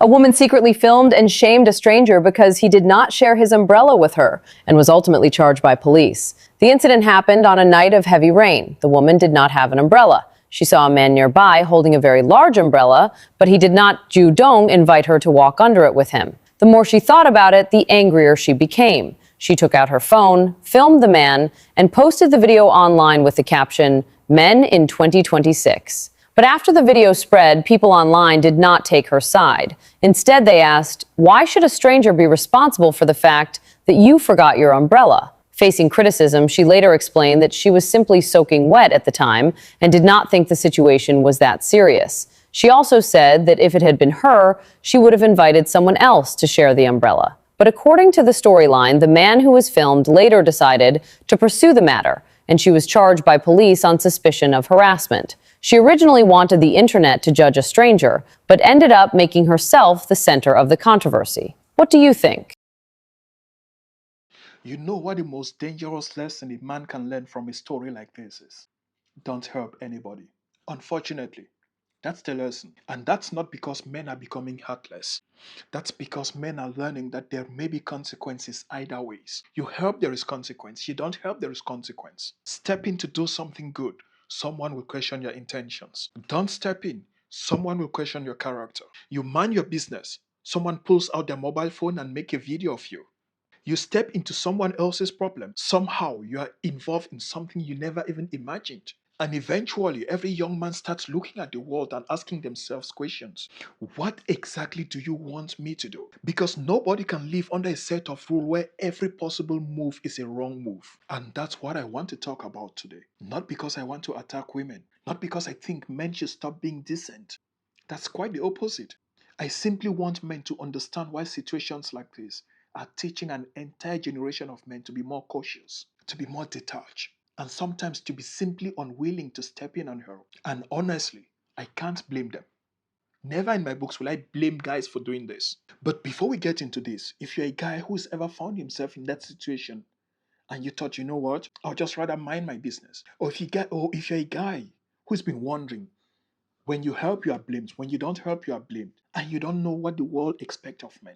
A woman secretly filmed and shamed a stranger because he did not share his umbrella with her and was ultimately charged by police. The incident happened on a night of heavy rain. The woman did not have an umbrella. She saw a man nearby holding a very large umbrella, but he did not invite her to walk under it with him. The more she thought about it, the angrier she became. She took out her phone, filmed the man, and posted the video online with the caption, "Men in 2026." But after the video spread, people online did not take her side. Instead, they asked, why should a stranger be responsible for the fact that you forgot your umbrella? Facing criticism, she later explained that she was simply soaking wet at the time and did not think the situation was that serious. She also said that if it had been her, she would have invited someone else to share the umbrella. But according to the storyline, the man who was filmed later decided to pursue the matter, and she was charged by police on suspicion of harassment. She originally wanted the internet to judge a stranger, but ended up making herself the center of the controversy. What do you think? You know what the most dangerous lesson a man can learn from a story like this is? Don't help anybody. Unfortunately, that's the lesson. And that's not because men are becoming heartless. That's because men are learning that there may be consequences either ways. You help, there is consequence. You don't help, there is consequence. Step in to do something good. Someone will question your intentions. Don't step in. Someone will question your character. You mind your business. Someone pulls out their mobile phone and make a video of you. You step into someone else's problem. Somehow you are involved in something you never even imagined. And eventually, every young man starts looking at the world and asking themselves questions. What exactly do you want me to do? Because nobody can live under a set of rules where every possible move is a wrong move. And that's what I want to talk about today. Not because I want to attack women, not because I think men should stop being decent. That's quite the opposite. I simply want men to understand why situations like this are teaching an entire generation of men to be more cautious, to be more detached, and sometimes to be simply unwilling to step in and help. And honestly, I can't blame them. Never in my books will I blame guys for doing this. But before we get into this, if you're a guy who's ever found himself in that situation and you thought, you know what, I'll just rather mind my business. Or if you're a guy who's been wondering, when you help, you are blamed. When you don't help, you are blamed. And you don't know what the world expects of men.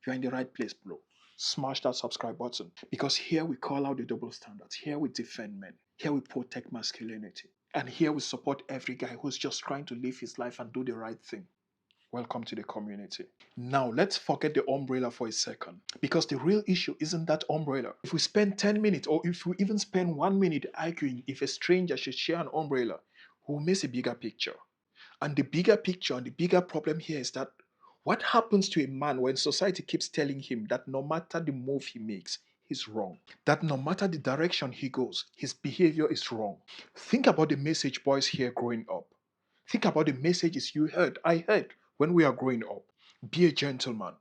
You're in the right place, bro. Smash that subscribe button because here we call out the double standards. Here we defend men. Here we protect masculinity. And here we support every guy who's just trying to live his life and do the right thing. Welcome to the community. Now, let's forget the umbrella for a second because the real issue isn't that umbrella. If we spend 10 minutes or if we even spend 1 minute arguing if a stranger should share an umbrella, we'll miss a bigger picture. And the bigger picture and the bigger problem here is that what happens to a man when society keeps telling him that no matter the move he makes, he's wrong? That no matter the direction he goes, his behavior is wrong. Think about the message boys hear growing up. Think about the messages you heard, I heard when we are growing up. Be a gentleman,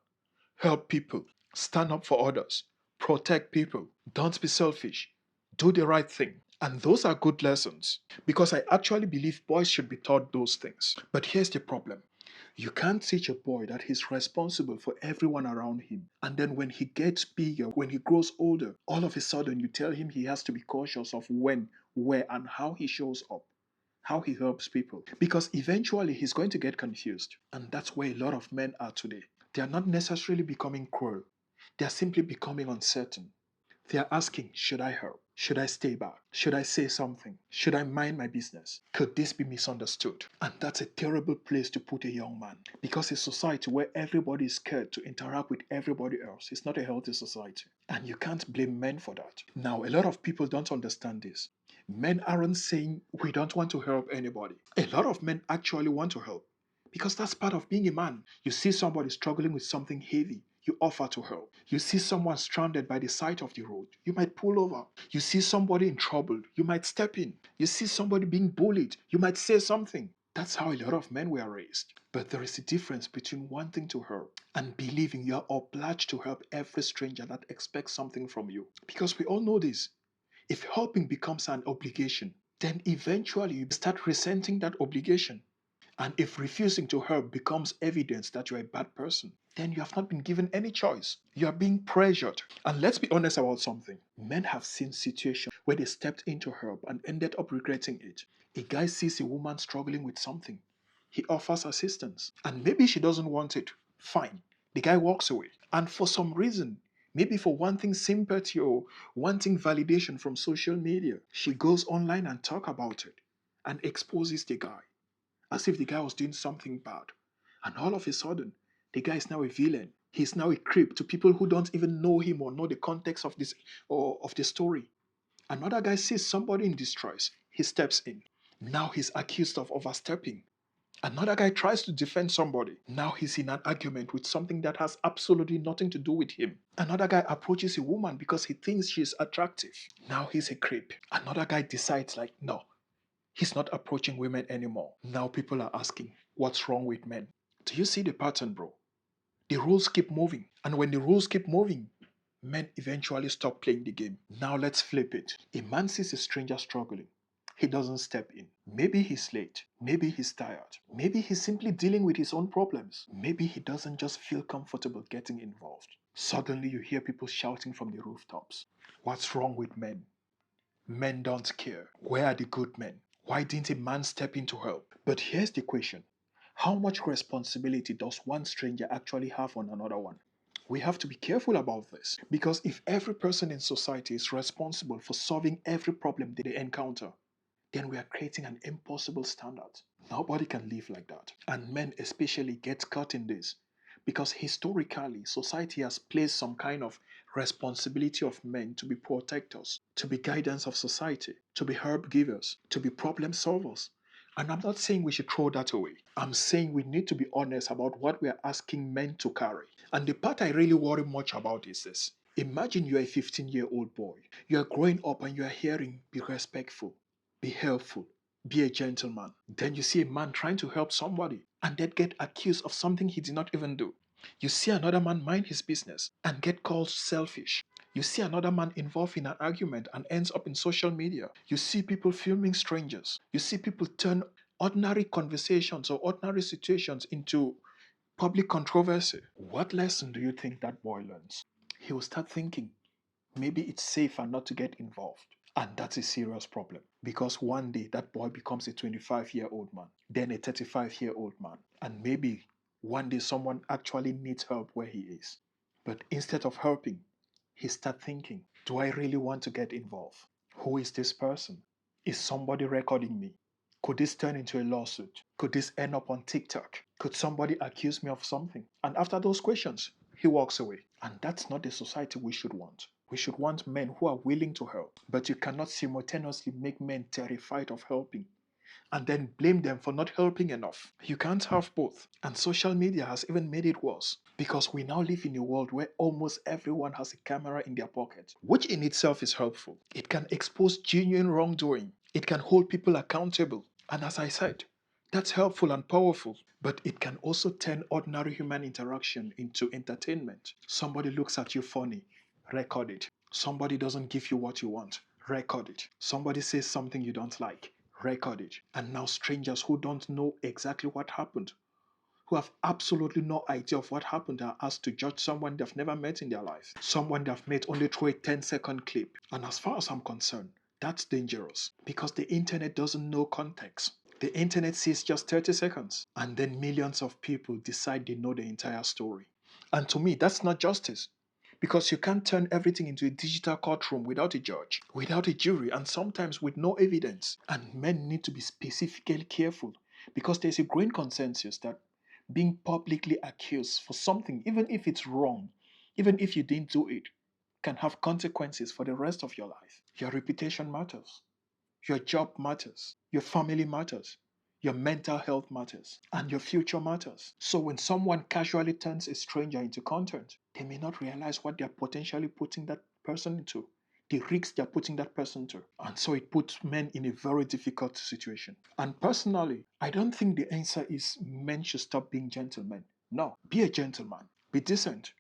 help people, stand up for others, protect people, don't be selfish, do the right thing. And those are good lessons because I actually believe boys should be taught those things. But here's the problem. You can't teach a boy that he's responsible for everyone around him. And then when he gets bigger, when he grows older, all of a sudden you tell him he has to be cautious of when, where, and how he shows up, how he helps people. Because eventually he's going to get confused. And that's where a lot of men are today. They are not necessarily becoming cruel, they are simply becoming uncertain. They are asking, should I help? Should I stay back? Should I say something? Should I mind my business? Could this be misunderstood? And that's a terrible place to put a young man. Because a society where everybody is scared to interact with everybody else is not a healthy society. And you can't blame men for that. Now, a lot of people don't understand this. Men aren't saying we don't want to help anybody. A lot of men actually want to help. Because that's part of being a man. You see somebody struggling with something heavy, you offer to help. You see someone stranded by the side of the road, you might pull over. You see somebody in trouble, you might step in. You see somebody being bullied, you might say something. That's how a lot of men were raised. But there is a difference between wanting to help and believing you are obliged to help every stranger that expects something from you. Because we all know this. If helping becomes an obligation, then eventually you start resenting that obligation. And if refusing to help becomes evidence that you're a bad person, then you have not been given any choice. You are being pressured. And let's be honest about something. Men have seen situations where they stepped in to help and ended up regretting it. A guy sees a woman struggling with something. He offers assistance. And maybe she doesn't want it. Fine. The guy walks away. And for some reason, maybe for wanting sympathy or wanting validation from social media, she goes online and talk about it and exposes the guy as if the guy was doing something bad. And all of a sudden, the guy is now a villain. He's now a creep to people who don't even know him or know the context of this or of the story. Another guy sees somebody in distress. He steps in. Now he's accused of overstepping. Another guy tries to defend somebody. Now he's in an argument with something that has absolutely nothing to do with him. Another guy approaches a woman because he thinks she's attractive. Now he's a creep. Another guy decides, like, no, he's not approaching women anymore. Now people are asking, what's wrong with men? Do you see the pattern, bro? The rules keep moving. And when the rules keep moving, men eventually stop playing the game. Now let's flip it. A man sees a stranger struggling. He doesn't step in. Maybe he's late. Maybe he's tired. Maybe he's simply dealing with his own problems. Maybe he doesn't just feel comfortable getting involved. Suddenly you hear people shouting from the rooftops. What's wrong with men? Men don't care. Where are the good men? Why didn't a man step in to help? But here's the question. How much responsibility does one stranger actually have on another one? We have to be careful about this because if every person in society is responsible for solving every problem they encounter, then we are creating an impossible standard. Nobody can live like that. And men especially get caught in this because historically society has placed some kind of responsibility of men to be protectors, to be guidance of society, to be help givers, to be problem solvers. And I'm not saying we should throw that away. I'm saying we need to be honest about what we are asking men to carry. And the part I really worry much about is this. Imagine you're a 15-year-old boy. You're growing up and you're hearing, be respectful, be helpful, be a gentleman. Then you see a man trying to help somebody and then get accused of something he did not even do. You see another man mind his business and get called selfish. You see another man involved in an argument and ends up in social media. You see people filming strangers. You see people turn ordinary conversations or ordinary situations into public controversy. What lesson do you think that boy learns? He will start thinking, maybe it's safer not to get involved. And that's a serious problem because one day that boy becomes a 25-year-old man, then a 35-year-old man, and maybe one day someone actually needs help where he is. But instead of helping, he starts thinking, do I really want to get involved? Who is this person? Is somebody recording me? Could this turn into a lawsuit? Could this end up on TikTok? Could somebody accuse me of something? And after those questions, he walks away. And that's not the society we should want. We should want men who are willing to help. But you cannot simultaneously make men terrified of helping and then blame them for not helping enough. You can't have both. And social media has even made it worse because we now live in a world where almost everyone has a camera in their pocket, which in itself is helpful. It can expose genuine wrongdoing. It can hold people accountable. And as I said, that's helpful and powerful, but it can also turn ordinary human interaction into entertainment. Somebody looks at you funny, record it. Somebody doesn't give you what you want, record it. Somebody says something you don't like, record it. And now strangers who don't know exactly what happened, who have absolutely no idea of what happened, are asked to judge someone they've never met in their life, someone they've met only through a 10-second clip. And as far as I'm concerned, that's dangerous because the internet doesn't know context. The internet sees just 30 seconds and then millions of people decide they know the entire story. And to me, that's not justice. Because you can't turn everything into a digital courtroom without a judge, without a jury, and sometimes with no evidence. And men need to be specifically careful because there's a growing consensus that being publicly accused for something, even if it's wrong, even if you didn't do it, can have consequences for the rest of your life. Your reputation matters. Your job matters. Your family matters. Your mental health matters. And your future matters. So when someone casually turns a stranger into content, they may not realize what they're potentially putting that person into, the risks they're putting that person into. And so it puts men in a very difficult situation. And personally, I don't think the answer is men should stop being gentlemen. No, be a gentleman. Be decent.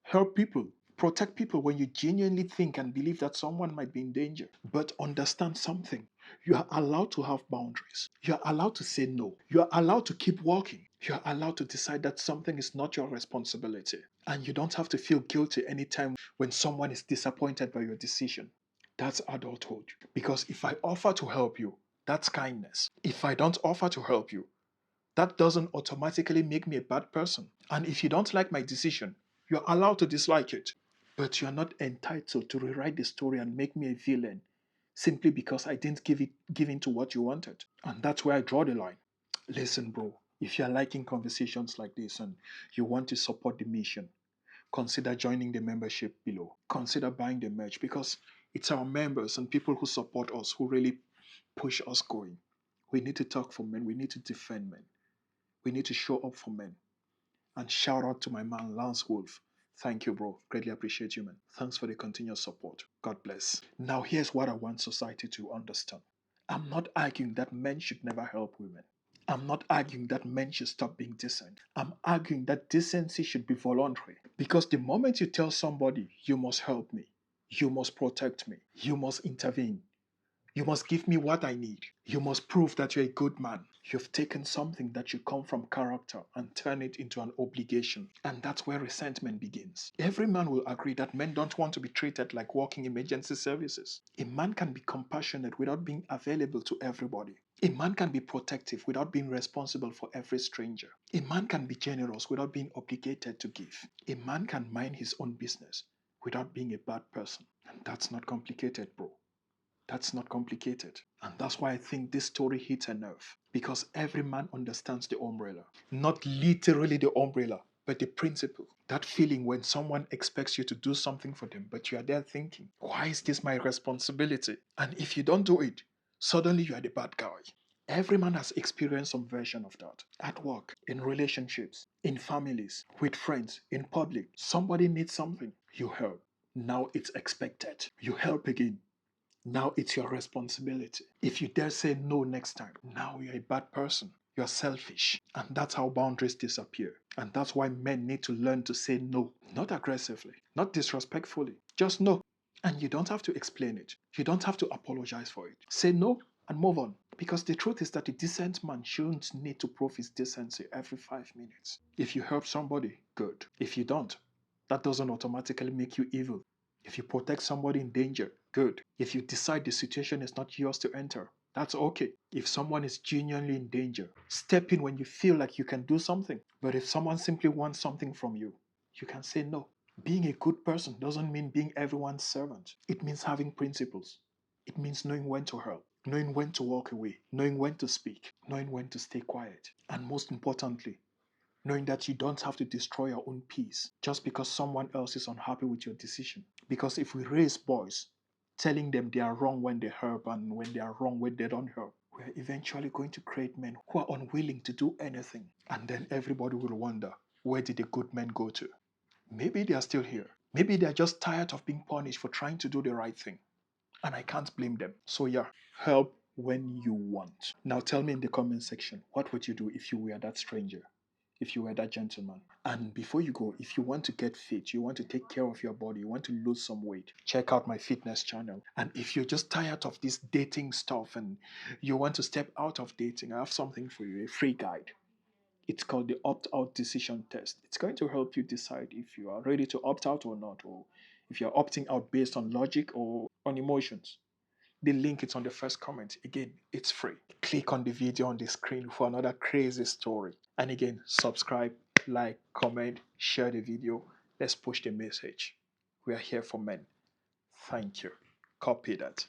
Help people. Protect people when you genuinely think and believe that someone might be in danger. But understand something. You are allowed to have boundaries. You are allowed to say no. You are allowed to keep walking. You are allowed to decide that something is not your responsibility. And you don't have to feel guilty anytime when someone is disappointed by your decision. That's adulthood. Because if I offer to help you, that's kindness. If I don't offer to help you, That doesn't automatically make me a bad person. And if you don't like my decision, you're allowed to dislike it. But you're not entitled to rewrite the story and make me a villain simply because I didn't give in to what you wanted. And that's where I draw the line. Listen, bro, if you're liking conversations like this and you want to support the mission, consider joining the membership below. Consider buying the merch because it's our members and people who support us who really push us going. We need to talk for men. We need to defend men. We need to show up for men. And shout out to my man, Lance Wolf. Thank you, bro. Greatly appreciate you, man. Thanks for the continuous support. God bless. Now, here's what I want society to understand. I'm not arguing that men should never help women. I'm not arguing that men should stop being decent. I'm arguing that decency should be voluntary. Because the moment you tell somebody, you must help me, you must protect me, you must intervene, you must give me what I need. You must prove that you're a good man. You've taken something that should come from character and turn it into an obligation. And that's where resentment begins. Every man will agree that men don't want to be treated like walking emergency services. A man can be compassionate without being available to everybody. A man can be protective without being responsible for every stranger. A man can be generous without being obligated to give. A man can mind his own business without being a bad person. And that's not complicated, bro. That's not complicated. And that's why I think this story hits a nerve. Because every man understands the umbrella. Not literally the umbrella, but the principle. That feeling when someone expects you to do something for them, but you are there thinking, why is this my responsibility? And if you don't do it, suddenly you are the bad guy. Every man has experienced some version of that. At work, in relationships, in families, with friends, in public. Somebody needs something. You help. Now it's expected. You help again. Now it's your responsibility. If you dare say no next time, now you're a bad person. You're selfish. And that's how boundaries disappear. And that's why men need to learn to say no. Not aggressively, not disrespectfully. Just no. And you don't have to explain it. You don't have to apologize for it. Say no and move on. Because the truth is that a decent man shouldn't need to prove his decency every 5 minutes. If you help somebody, good. If you don't, that doesn't automatically make you evil. If you protect somebody in danger, good. If you decide the situation is not yours to enter, that's okay. If someone is genuinely in danger, step in when you feel like you can do something. But if someone simply wants something from you, you can say no. Being a good person doesn't mean being everyone's servant. It means having principles. It means knowing when to help, knowing when to walk away, knowing when to speak, knowing when to stay quiet. And most importantly, knowing that you don't have to destroy your own peace just because someone else is unhappy with your decision. Because if we raise boys telling them they are wrong when they help and when they are wrong when they don't help, we're eventually going to create men who are unwilling to do anything. And then everybody will wonder, where did the good men go to? Maybe they are still here. Maybe they are just tired of being punished for trying to do the right thing. And I can't blame them. So yeah, help when you want. Now tell me in the comment section, what would you do if you were that stranger? If you were that gentleman? And before you go, if you want to get fit, you want to take care of your body, you want to lose some weight, check out my fitness channel. And if you're just tired of this dating stuff and you want to step out of dating, I have something for you, a free guide. It's called the opt-out decision test. It's going to help you decide if you are ready to opt out or not, or if you're opting out based on logic or on emotions. The link is on the first comment. Again, it's free. Click on the video on the screen for another crazy story. And again, subscribe, like, comment, share the video. Let's push the message. We are here for men. Thank you. Copy that.